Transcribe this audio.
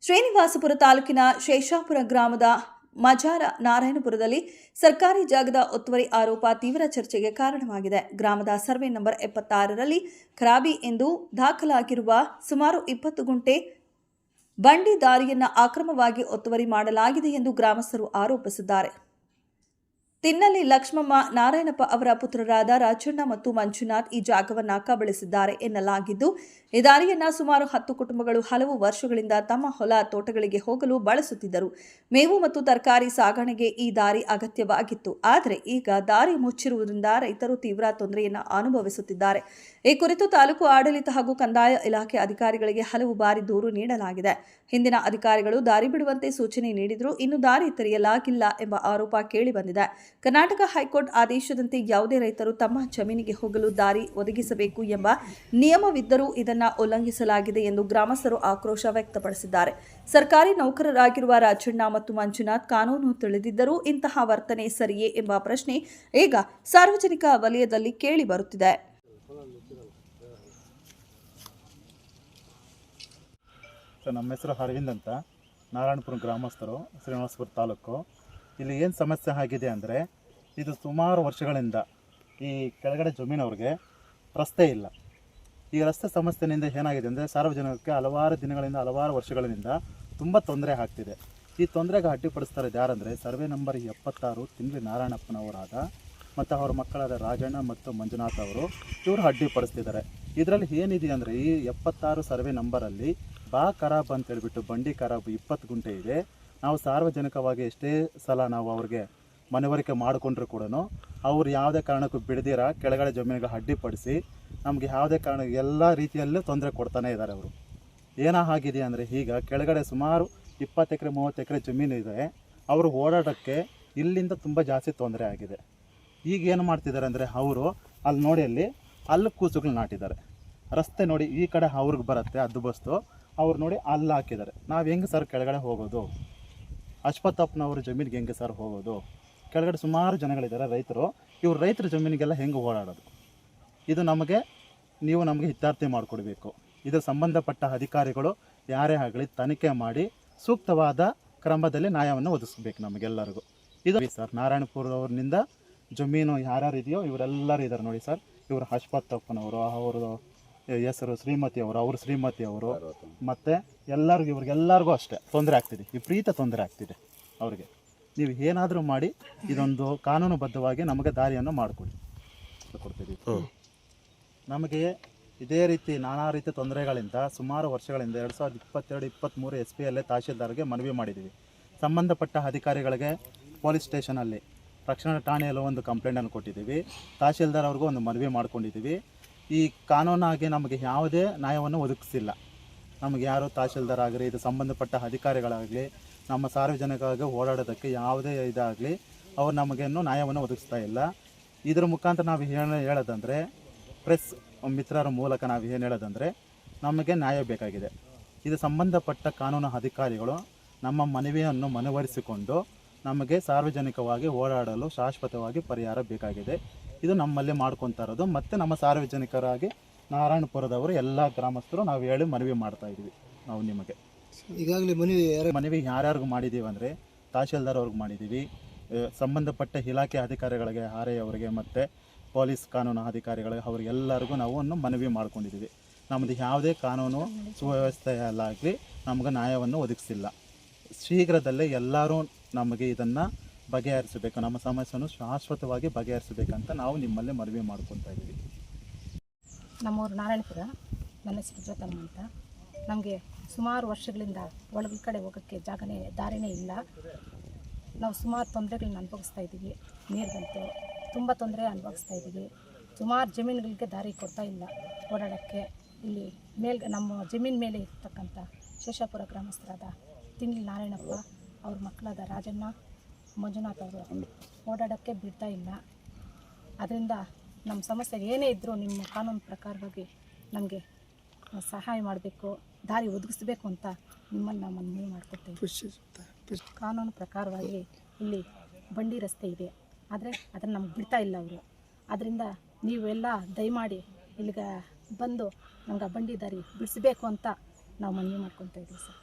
ಶ್ರೀನಿವಾಸಪುರ ತಾಲೂಕಿನ ಶೇಷಾಪುರ ಗ್ರಾಮದ ಮಜಾರ ನಾರಾಯಣಪುರದಲ್ಲಿ ಸರ್ಕಾರಿ ಜಾಗದ ಒತ್ತುವರಿ ಆರೋಪ ತೀವ್ರ ಚರ್ಚೆಗೆ ಕಾರಣವಾಗಿದೆ. ಗ್ರಾಮದ ಸರ್ವೆ ನಂಬರ್ 76ರಲ್ಲಿ ಖರಾಬಿ ಎಂದು ದಾಖಲಾಗಿರುವ ಸುಮಾರು 20 ಗುಂಟೆ ಬಂಡಿ ದಾರಿಯನ್ನು ಅಕ್ರಮವಾಗಿ ಒತ್ತುವರಿ ಮಾಡಲಾಗಿದೆ ಎಂದು ಗ್ರಾಮಸ್ಥರು ಆರೋಪಿಸಿದ್ದಾರೆ. ತಿನ್ನಲಿ ಲಕ್ಷ್ಮಮ್ಮ ನಾರಾಯಣಪ್ಪ ಅವರ ಪುತ್ರರಾದ ರಾಜಣ್ಣ ಮತ್ತು ಮಂಜುನಾಥ್ ಈ ಜಾಗವನ್ನು ಕಬಳಿಸಿದ್ದಾರೆ ಎನ್ನಲಾಗಿದ್ದು, ಈ ದಾರಿಯನ್ನು ಸುಮಾರು 10 ಕುಟುಂಬಗಳು ಹಲವು ವರ್ಷಗಳಿಂದ ತಮ್ಮ ಹೊಲ ತೋಟಗಳಿಗೆ ಹೋಗಲು ಬಳಸುತ್ತಿದ್ದರು. ಮೇವು ಮತ್ತು ತರಕಾರಿ ಸಾಗಣೆಗೆ ಈ ದಾರಿ ಅಗತ್ಯವಾಗಿತ್ತು. ಆದರೆ ಈಗ ದಾರಿ ಮುಚ್ಚಿರುವುದರಿಂದ ರೈತರು ತೀವ್ರ ತೊಂದರೆಯನ್ನು ಅನುಭವಿಸುತ್ತಿದ್ದಾರೆ. ಈ ಕುರಿತು ತಾಲೂಕು ಆಡಳಿತ ಹಾಗೂ ಕಂದಾಯ ಇಲಾಖೆ ಅಧಿಕಾರಿಗಳಿಗೆ ಹಲವು ಬಾರಿ ದೂರು ನೀಡಲಾಗಿದೆ. ಹಿಂದಿನ ಅಧಿಕಾರಿಗಳು ದಾರಿ ಬಿಡುವಂತೆ ಸೂಚನೆ ನೀಡಿದರೂ ಇನ್ನೂ ದಾರಿ ತೆರೆಯಲಾಗಿಲ್ಲ ಎಂಬ ಆರೋಪ ಕೇಳಿಬಂದಿದೆ. ಕರ್ನಾಟಕ ಹೈಕೋರ್ಟ್ ಆದೇಶದಂತೆ ಯಾವುದೇ ರೈತರು ತಮ್ಮ ಜಮೀನಿಗೆ ಹೋಗಲು ದಾರಿ ಒದಗಿಸಬೇಕು ಎಂಬ ನಿಯಮವಿದ್ದರೂ ಇದನ್ನು ಉಲ್ಲಂಘಿಸಲಾಗಿದೆ ಎಂದು ಗ್ರಾಮಸ್ಥರು ಆಕ್ರೋಶ ವ್ಯಕ್ತಪಡಿಸಿದ್ದಾರೆ. ಸರ್ಕಾರಿ ನೌಕರರಾಗಿರುವ ರಾಜಣ್ಣ ಮತ್ತು ಮಂಜುನಾಥ್ ಕಾನೂನು ತಿಳಿದಿದ್ದರೂ ಇಂತಹ ವರ್ತನೆ ಸರಿಯೇ ಎಂಬ ಪ್ರಶ್ನೆ ಈಗ ಸಾರ್ವಜನಿಕ ವಲಯದಲ್ಲಿ ಕೇಳಿ ಬರುತ್ತಿದೆ. ನಮ್ಮ ಹೆಸರು ಅರವಿಂದ್ ಅಂತ, ನಾರಾಯಣಪುರ ಗ್ರಾಮಸ್ಥರು, ಶ್ರೀನಿವಾಸಪುರ ತಾಲೂಕು. ಇಲ್ಲಿ ಏನು ಸಮಸ್ಯೆ ಆಗಿದೆ ಅಂದರೆ, ಇದು ಸುಮಾರು ವರ್ಷಗಳಿಂದ ಈ ಕೆಳಗಡೆ ಜಮೀನವ್ರಿಗೆ ರಸ್ತೆ ಇಲ್ಲ. ಈ ರಸ್ತೆ ಸಮಸ್ಯೆಯಿಂದ ಏನಾಗಿದೆ ಅಂದರೆ, ಸಾರ್ವಜನಿಕರಿಗೆ ಹಲವಾರು ದಿನಗಳಿಂದ ಹಲವಾರು ವರ್ಷಗಳಿಂದ ತುಂಬ ತೊಂದರೆ ಆಗ್ತಿದೆ. ಈ ತೊಂದರೆಗೆ ಅಡ್ಡಿಪಡಿಸ್ತಾರೆ ಯಾರಂದರೆ, ಸರ್ವೆ ನಂಬರ್ 76 ತಿನ್ನಲಿ ನಾರಾಯಣಪ್ಪನವರಾದ ಮತ್ತು ಅವರ ಮಕ್ಕಳಾದ ರಾಜಣ್ಣ ಮತ್ತು ಮಂಜುನಾಥ್ ಅವರು ಇವರು ಅಡ್ಡಿಪಡಿಸ್ತಿದ್ದಾರೆ. ಇದರಲ್ಲಿ ಏನಿದೆ ಅಂದರೆ, ಈ 76 ಸರ್ವೆ ನಂಬರಲ್ಲಿ ಬಾ ಖರಾಬ್ ಅಂತ ಹೇಳ್ಬಿಟ್ಟು ಬಂಡಿ ಖರಾಬ್ 20 ಗುಂಟೆ ಇದೆ. ನಾವು ಸಾರ್ವಜನಿಕವಾಗಿ ಎಷ್ಟೇ ಸಲ ನಾವು ಅವ್ರಿಗೆ ಮನವರಿಕೆ ಮಾಡಿಕೊಂಡ್ರು ಕೂಡ ಅವ್ರು ಯಾವುದೇ ಕಾರಣಕ್ಕೂ ಬಿಡದಿರ ಕೆಳಗಡೆ ಜಮೀನಿಗೆ ಅಡ್ಡಿಪಡಿಸಿ ನಮಗೆ ಯಾವುದೇ ಕಾರಣ ಎಲ್ಲ ರೀತಿಯಲ್ಲೂ ತೊಂದರೆ ಕೊಡ್ತಾನೆ ಇದ್ದಾರೆ. ಅವರು ಏನಾಗಿದೆ ಅಂದರೆ, ಈಗ ಕೆಳಗಡೆ ಸುಮಾರು 20 ಎಕರೆ 30 ಎಕರೆ ಜಮೀನು ಇದೆ. ಅವರು ಓಡಾಡೋಕ್ಕೆ ಇಲ್ಲಿಂದ ತುಂಬ ಜಾಸ್ತಿ ತೊಂದರೆ ಆಗಿದೆ. ಈಗ ಏನು ಮಾಡ್ತಿದ್ದಾರೆ ಅಂದರೆ, ಅವರು ಅಲ್ಲಿ ನೋಡಿ ಅಲ್ಲಿ ಕೂಸುಗಳು ನಾಟಿದ್ದಾರೆ. ರಸ್ತೆ ನೋಡಿ ಈ ಕಡೆ ಅವ್ರಿಗೆ ಬರುತ್ತೆ ಅದು ಬಸ್ತು, ಅವ್ರು ನೋಡಿ ಅಲ್ಲಿ ಹಾಕಿದ್ದಾರೆ. ನಾವು ಹೆಂಗೆ ಸರ್ ಕೆಳಗಡೆ ಹೋಗೋದು? ಅಶ್ವತ್ಥಪ್ಪನವ್ರ ಜಮೀನಿಗೆ ಹೆಂಗೆ ಸರ್ ಹೋಗೋದು? ಕೆಳಗಡೆ ಸುಮಾರು ಜನಗಳಿದ್ದಾರೆ ರೈತರು. ಇವ್ರು ರೈತರ ಜಮೀನಿಗೆಲ್ಲ ಹೆಂಗೆ ಓಡಾಡೋದು? ಇದು ನೀವು ನಮಗೆ ಹಿತಾರ್ಥಿ ಮಾಡಿಕೊಡ್ಬೇಕು. ಇದರ ಸಂಬಂಧಪಟ್ಟ ಅಧಿಕಾರಿಗಳು ಯಾರೇ ಆಗಲಿ ತನಿಖೆ ಮಾಡಿ ಸೂಕ್ತವಾದ ಕ್ರಮದಲ್ಲಿ ನ್ಯಾಯವನ್ನು ಒದಗಿಸ್ಬೇಕು ನಮಗೆಲ್ಲರಿಗೂ. ಇದು ಸರ್ ನಾರಾಯಣಪುರವ್ರನಿಂದ ಜಮೀನು ಯಾರ್ಯಾರು ಇದೆಯೋ ಇವರೆಲ್ಲರೂ ಇದ್ದಾರೆ ನೋಡಿ ಸರ್. ಇವರು ಅಶ್ವತ್ಥಪ್ಪನವರು, ಅವರು ಹೆಸರು ಶ್ರೀಮತಿ ಅವರು, ಅವರು ಶ್ರೀಮತಿ ಅವರು, ಮತ್ತು ಎಲ್ಲರಿಗೂ ಇವ್ರಿಗೆಲ್ಲರಿಗೂ ಅಷ್ಟೇ ತೊಂದರೆ ಆಗ್ತಿದೆ, ವಿಪರೀತ ತೊಂದರೆ ಆಗ್ತಿದೆ ಅವ್ರಿಗೆ. ನೀವು ಏನಾದರೂ ಮಾಡಿ ಇದೊಂದು ಕಾನೂನುಬದ್ಧವಾಗಿ ನಮಗೆ ದಾರಿಯನ್ನು ಮಾಡಿಕೊಡ್ತೀವಿ. ನಮಗೆ ಇದೇ ರೀತಿ ನಾನಾ ರೀತಿಯ ತೊಂದರೆಗಳಿಂದ ಸುಮಾರು ವರ್ಷಗಳಿಂದ 2022-23 SPಯಲ್ಲೇ ತಹಶೀಲ್ದಾರ್ಗೆ ಮನವಿ ಮಾಡಿದ್ದೀವಿ. ಸಂಬಂಧಪಟ್ಟ ಅಧಿಕಾರಿಗಳಿಗೆ ಪೊಲೀಸ್ ಸ್ಟೇಷನಲ್ಲಿ ರಕ್ಷಣಾ ಠಾಣೆಯಲ್ಲೂ ಒಂದು ಕಂಪ್ಲೇಂಟನ್ನು ಕೊಟ್ಟಿದ್ದೀವಿ. ತಹಶೀಲ್ದಾರ್ ಅವ್ರಿಗೂ ಒಂದು ಮನವಿ ಮಾಡ್ಕೊಂಡಿದ್ದೀವಿ. ಈ ಕಾನೂನಾಗಿ ನಮಗೆ ಯಾವುದೇ ನ್ಯಾಯವನ್ನು ಒದಗಿಸಿಲ್ಲ. ನಮಗೆ ಯಾರು ತಹಶೀಲ್ದಾರ್ ಆಗಲಿ, ಇದು ಸಂಬಂಧಪಟ್ಟ ಅಧಿಕಾರಿಗಳಾಗಲಿ, ನಮ್ಮ ಸಾರ್ವಜನಿಕವಾಗಿ ಓಡಾಡೋದಕ್ಕೆ ಯಾವುದೇ ಇದಾಗಲಿ ಅವ್ರು ನಮಗೇನು ನ್ಯಾಯವನ್ನು ಒದಗಿಸ್ತಾ ಇಲ್ಲ. ಇದ್ರ ಮುಖಾಂತರ ನಾವು ಹೇಳೋದಂದರೆ, ಪ್ರೆಸ್ ಮಿತ್ರರ ಮೂಲಕ ನಾವು ಏನು ಹೇಳೋದಂದರೆ, ನಮಗೆ ನ್ಯಾಯ ಬೇಕಾಗಿದೆ. ಇದು ಸಂಬಂಧಪಟ್ಟ ಕಾನೂನು ಅಧಿಕಾರಿಗಳು ನಮ್ಮ ಮನವಿಯನ್ನು ಮನವರಿಸಿಕೊಂಡು ನಮಗೆ ಸಾರ್ವಜನಿಕವಾಗಿ ಓಡಾಡಲು ಶಾಶ್ವತವಾಗಿ ಪರಿಹಾರ ಬೇಕಾಗಿದೆ. ಇದು ನಮ್ಮಲ್ಲಿ ಮಾಡ್ಕೊತಾ ಇರೋದು. ಮತ್ತು ನಮ್ಮ ಸಾರ್ವಜನಿಕರಾಗಿ ನಾರಾಯಣಪುರದವರು ಎಲ್ಲ ಗ್ರಾಮಸ್ಥರು ನಾವು ಹೇಳಿ ಮನವಿ ಮಾಡ್ತಾ ಇದ್ದೀವಿ. ನಾವು ನಿಮಗೆ ಈಗಾಗಲೇ ಮನವಿ ಯಾರ್ಯಾರಿಗೂ ಮಾಡಿದ್ದೀವಿ ಅಂದರೆ, ತಹಶೀಲ್ದಾರ್ ಅವ್ರಿಗೆ ಮಾಡಿದ್ದೀವಿ, ಸಂಬಂಧಪಟ್ಟ ಇಲಾಖೆ ಅಧಿಕಾರಿಗಳಿಗೆ, RI ಅವರಿಗೆ ಮತ್ತು ಪೊಲೀಸ್ ಕಾನೂನು ಅಧಿಕಾರಿಗಳಿಗೆ, ಅವರಿಗೆಲ್ಲರಿಗೂ ನಾವು ಮನವಿ ಮಾಡ್ಕೊಂಡಿದ್ದೀವಿ. ನಮ್ಮದು ಯಾವುದೇ ಕಾನೂನು ಸುವ್ಯವಸ್ಥೆಯಲ್ಲಾಗಲಿ ನಮಗೆ ನ್ಯಾಯವನ್ನು ಒದಗಿಸಿಲ್ಲ. ಶೀಘ್ರದಲ್ಲೇ ಎಲ್ಲರೂ ನಮಗೆ ಇದನ್ನು ಬಗೆಹರಿಸಬೇಕು, ನಮ್ಮ ಸಮಸ್ಯೆಯನ್ನು ಶಾಶ್ವತವಾಗಿ ಬಗೆಹರಿಸಬೇಕಂತ ನಾವು ನಿಮ್ಮಲ್ಲೇ ಮನವಿ ಮಾಡ್ಕೊತಾ ಇದ್ದೀವಿ. ನಮ್ಮೂರು ನಾರಾಯಣಪುರ. ನನ್ನ ಹೆಸರು ಜ್ಯೋತಮ್ಮ ಅಂತ. ನಮಗೆ ಸುಮಾರು ವರ್ಷಗಳಿಂದ ಒಳಗಡೆ ಕಡೆ ಹೋಗೋಕ್ಕೆ ದಾರಿನೇ ಇಲ್ಲ. ನಾವು ಸುಮಾರು ತೊಂದರೆಗಳನ್ನ ಅನುಭವಿಸ್ತಾ ಇದ್ದೀವಿ. ನೀರಿಗಂತೂ ತುಂಬ ತೊಂದರೆ ಅನುಭವಿಸ್ತಾ ಇದ್ದೀವಿ. ಸುಮಾರು ಜಮೀನುಗಳಿಗೆ ದಾರಿ ಕೊಡ್ತಾ ಇಲ್ಲ ಓಡಾಡೋಕ್ಕೆ. ಇಲ್ಲಿ ನಮ್ಮ ಜಮೀನು ಮೇಲೆ ಇರ್ತಕ್ಕಂಥ ಶೇಷಾಪುರ ಗ್ರಾಮಸ್ಥರಾದ ತಿನ್ನಲಿ ನಾರಾಯಣಪ್ಪ, ಅವ್ರ ಮಕ್ಕಳಾದ ರಾಜಣ್ಣ, ಮಂಜುನಾಥ್ ಅವರು ಓಡಾಡೋಕ್ಕೆ ಬಿಡ್ತಾ ಇಲ್ಲ. ಅದರಿಂದ ನಮ್ಮ ಸಮಸ್ಯೆ ಏನೇ ಇದ್ದರೂ ನಿಮ್ಮ ಕಾನೂನು ಪ್ರಕಾರವಾಗಿ ನಮಗೆ ಸಹಾಯ ಮಾಡಬೇಕು, ದಾರಿ ಒದಗಿಸ್ಬೇಕು ಅಂತ ನಿಮ್ಮನ್ನು ನಾವು ಮನವಿ ಮಾಡ್ಕೊಡ್ತೇವೆ. ಕಾನೂನು ಪ್ರಕಾರವಾಗಿ ಇಲ್ಲಿ ಬಂಡಿ ರಸ್ತೆ ಇದೆ, ಆದರೆ ಅದನ್ನು ನಮ್ಗೆ ಬಿಡ್ತಾ ಇಲ್ಲ ಅವರು. ಅದರಿಂದ ನೀವೆಲ್ಲ ದಯಮಾಡಿ ಇಲ್ಲಿಗೆ ಬಂದು ನಮ್ಗೆ ಬಂಡಿ ದಾರಿ ಬಿಡಿಸಬೇಕು ಅಂತ ನಾವು ಮನವಿ ಮಾಡ್ಕೊತಾ ಇದ್ದೀವಿ ಸರ್.